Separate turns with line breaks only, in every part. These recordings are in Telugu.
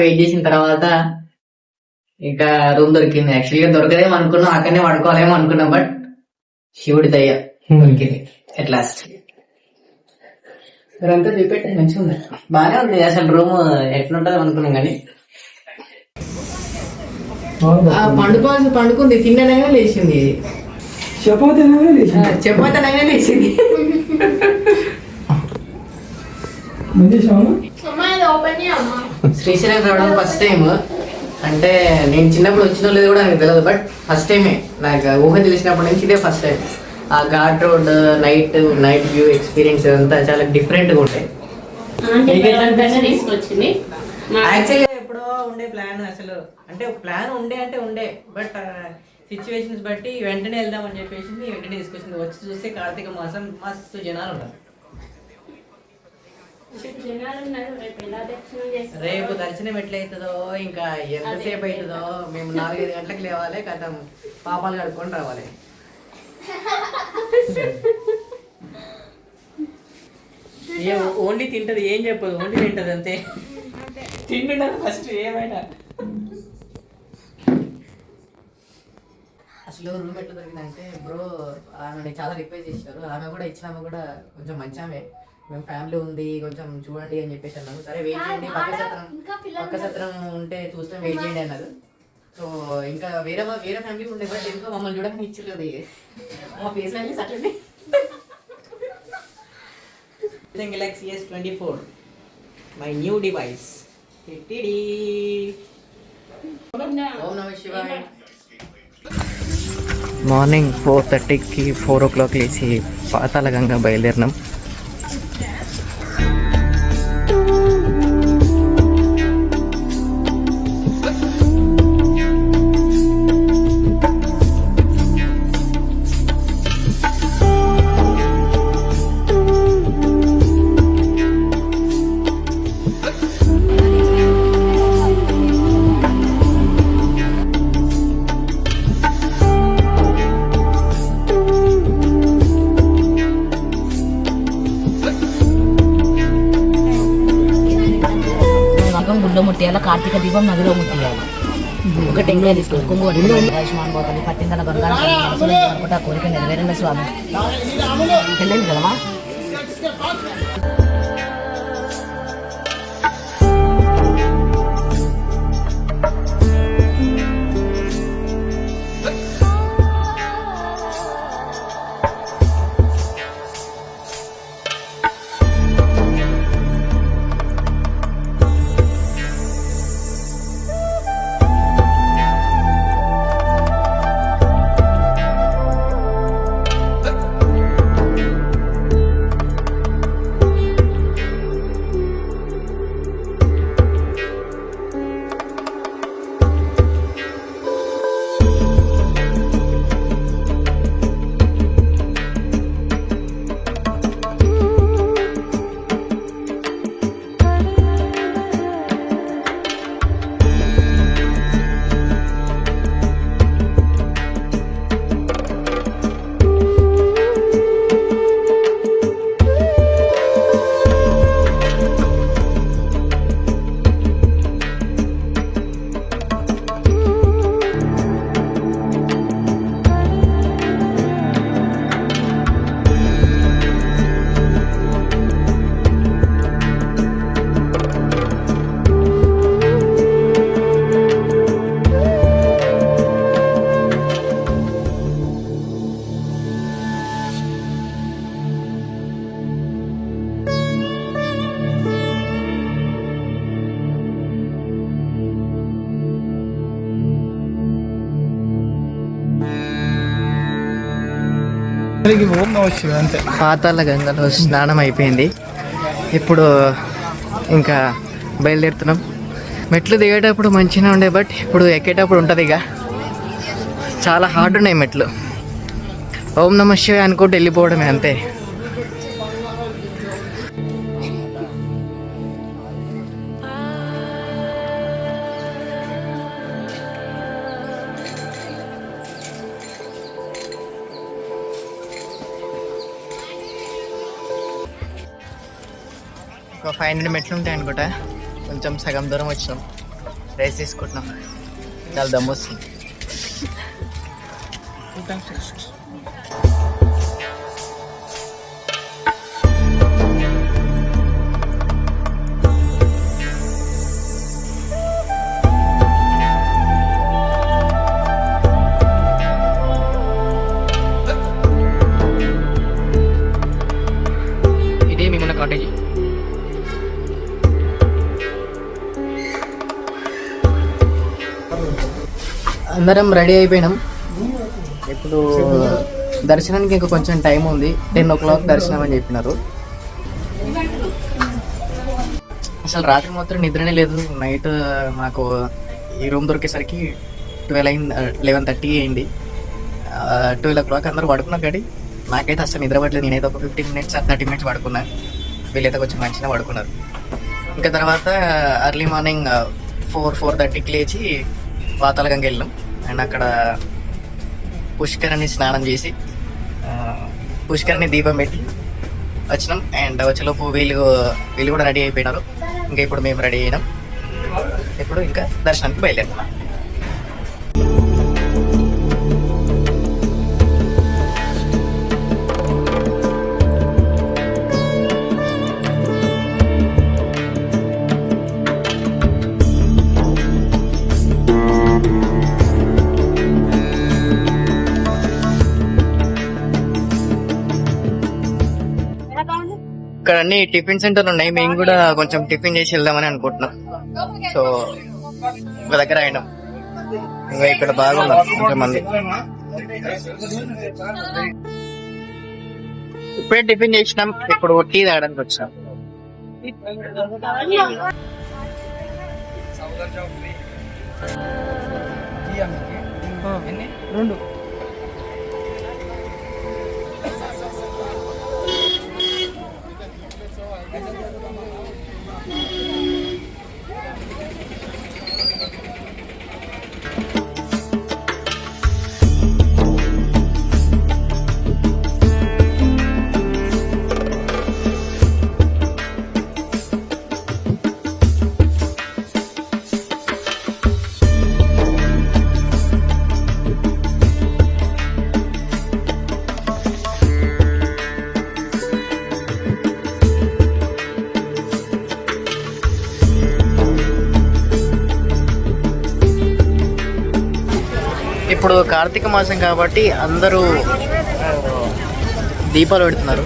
వెయిట్ చేసిన తర్వాత ఇంకా రూమ్ దొరికింది. యాక్చువల్గా దొరకదేమో అనుకున్నాం, అక్కడనే పడుకోవాలేమో అనుకున్నాం, బట్ శివుడి దయ్య దొరికింది అట్ లాస్ట్. అంతా చూపెట్టే మంచిగా ఉంది, బాగానే ఉంది. అసలు రూమ్ ఎట్లుంటది అనుకున్నాం కానీ పండుకుంది, తిన్ననగా లేచింది, చెప్పతనగా లేచింది. శ్రీశైలం రావడం ఫస్ట్ టైం. అంటే నేను చిన్నప్పుడు వచ్చిన లేదు కూడా నాకు తెలియదు, బట్ ఫస్ట్ టైమే నాకు ఊహ తెలిసినప్పటి నుంచి ఇదే ఫస్ట్ టైం. ఆ ghat road night view experience అంతా చాలా డిఫరెంట్గా ఉంటాయి. యాక్చువల్గా ఎప్పుడో ఉండే ప్లాన్, అసలు అంటే ప్లాన్ ఉండే బట్ సిచ్యువేషన్స్ బట్టి వెంటనే వెళ్దామని చెప్పేసి వెంటనే తీసుకొచ్చింది. వచ్చి చూస్తే కార్తీక మాసం మస్తు జనాలు ఉన్నారు. రేపు దర్శనం ఎట్లయితుందో, ఇంకా ఎంతసేపు అవుతుందో. మేము 4-5 గంటలకు లేవాలి, కథ పాపాలు కడుక్కొని రావాలి. ఓన్లీ తింటది, ఏం చెప్పదు, ఓన్లీ తింటది అంతే. తింటున్నది ఫస్ట్ ఏమైనా. అసలు రూమ్ ఎట్లా దొరికిందంటే బ్రో ఆమె చాలా రిక్వెస్ట్ చేశారు. ఆమె కూడా ఇచ్చిన ఆమె కూడా కొంచెం మంచి ఆమె. మేము ఫ్యామిలీ ఉంది కొంచెం చూడండి అని చెప్పేసి అన్నాను. సరే వెయిట్ చేయండి, పక్క సత్రం ఉంటే చూస్తాం, వెయిట్ చేయండి అన్నారు. సో ఇంకా వేరే ఫ్యామిలీ ఉండే, బట్ ఎందుకో మమ్మల్ని చూడడానికి ఇచ్చారు అది. మా ఫేస్ వాల్యూ సటండి. Galaxy S24 my new device. ఓం నమః శివాయ. మార్నింగ్ 4:30కి 4 o'clock లేచి పాతాళ గంగ బయలుదేరినాం.
గుడ్లో ముట్టియాలి, కార్తీక దీపం నదిలో ముట్టియాలి. ఒక టెంకాయ తీసుకుని కుంగు ఆయుష్మాన్ పోతుంది, పట్టిందల బంగారం కోరిక నెరవేరండి స్వామి. వెళ్ళండి కదమ్మా. పాతాళ గంగలో స్నానం అయిపోయింది. ఇప్పుడు ఇంకా బయలుదేరుతున్నాం. మెట్లు దిగేటప్పుడు మంచిగా ఉండే, బట్ ఇప్పుడు ఎక్కేటప్పుడు ఉంటుంది. ఇక చాలా హార్డ్ ఉన్నాయి మెట్లు. ఓం నమః శివాయ అనుకుంటూ వెళ్ళిపోవడమే అంతే. ఒక 500 మెట్లు ఉంటాయి అనుకుంటా. కొంచెం సగం దూరం వచ్చినాం. రైస్ తీసుకుంటున్నాం, చాలా దమ్ము వస్తుంది. ఇదే మేమున్న కాటేజ్. అందరం రెడీ అయిపోయినాం. ఇప్పుడు దర్శనానికి ఇంకా కొంచెం టైం ఉంది. 10 o'clock దర్శనం అని చెప్పినారు. అసలు రాత్రి మాత్రం నిద్రనే లేదు. నైట్ మాకు ఈ రూమ్ దొరికేసరికి 11:30 అయింది. 12 o'clock అందరూ పడుకున్నారు. కానీ నాకైతే అసలు నిద్ర పట్టలేదు. నేనైతే ఒక 15 minutes 30 minutes పడుకున్నాను. వీళ్ళైతే కొంచెం మంచిగా పడుకున్నారు. ఇంకా తర్వాత ఎర్లీ మార్నింగ్ 4:30కి లేచి పాతాళగంగ వెళ్ళాం. అండ్ అక్కడ పుష్కరిణి స్నానం చేసి పుష్కరిణి దీపం పెట్టి వచ్చినాం. అండ్ వచ్చేలోపు వీళ్ళు కూడా రెడీ అయిపోయినారు. ఇంకా ఇప్పుడు మేము రెడీ అయినాం. ఇప్పుడు ఇంకా దర్శనానికి బయలుదేరుతున్నాం. ఇక్కడ అన్ని టిఫిన్ సెంటర్లు ఉన్నాయి. మేము కూడా కొంచెం టిఫిన్ చేసి వెళ్దామని అనుకుంటున్నాం. సో ఒక దగ్గర అయినాం. ఇంకా ఇక్కడ బాగున్నారు కొంతమంది. ఇప్పుడే టిఫిన్ చేసినాం. ఇప్పుడు టీ తాగడానికి వచ్చాం. రెండు ఇప్పుడు కార్తీక మాసం కాబట్టి అందరూ దీపాలు పెడుతున్నారు.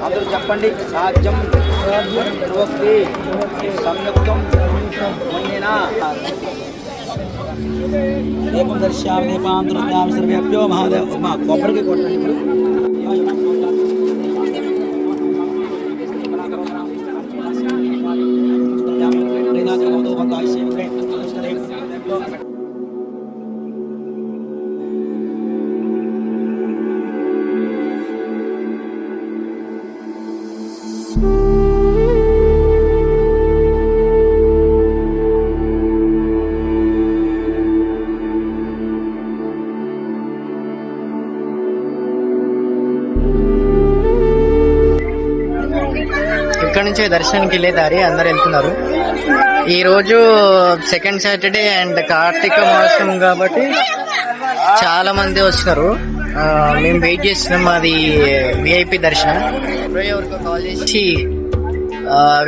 అందరూ చెప్పండి. సాధ్యం సంయుక్తం దీపం దర్శ్యామి దీపాంతరం సర్వేభ్యో మహాదేవ్. మా కొబ్బరికి కొట్టండి. ఇక్కడ నుంచే దర్శనానికి వెళ్ళే దారి అందరు వెళ్తున్నారు. ఈ రోజు సెకండ్ సాటర్డే అండ్ కార్తీక మాసం కాబట్టి చాలా మంది వస్తున్నారు. మేము వెయిట్ చేస్తున్నాం. అది విఐపి దర్శనం. ఎవరికో కాల్ చేసి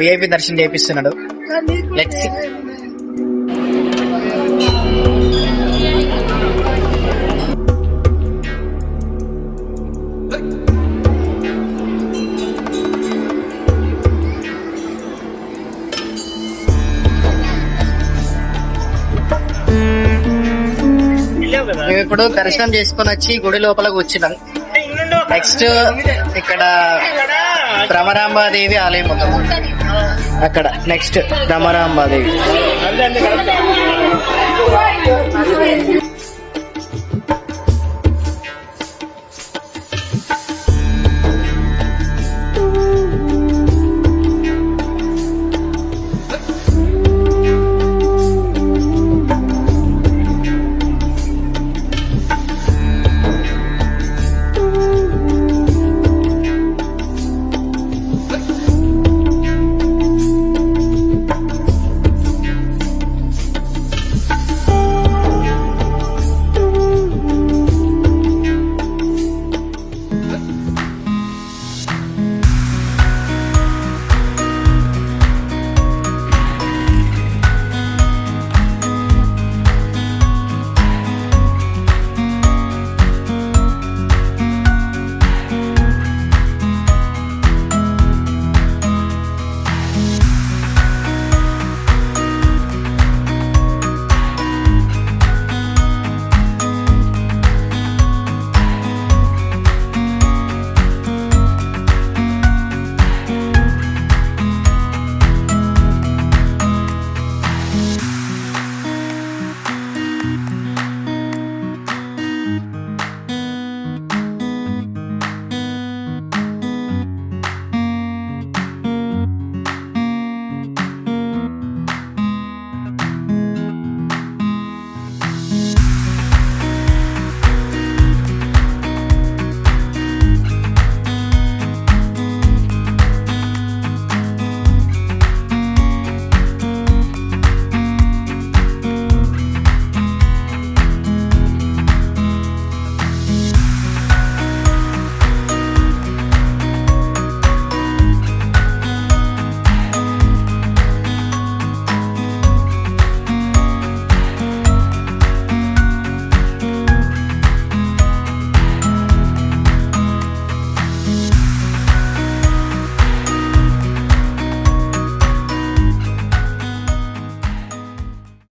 విఐపి దర్శనం చేపిస్తున్నాడు. Let's see. మేము ఇప్పుడు దర్శనం చేసుకొని వచ్చి గుడి లోపల కూర్చున్నాం. నెక్స్ట్ ఇక్కడ భ్రమరాంబాదేవి ఆలయం ఉంది అక్కడ. నెక్స్ట్ భ్రమరాంబాదేవి.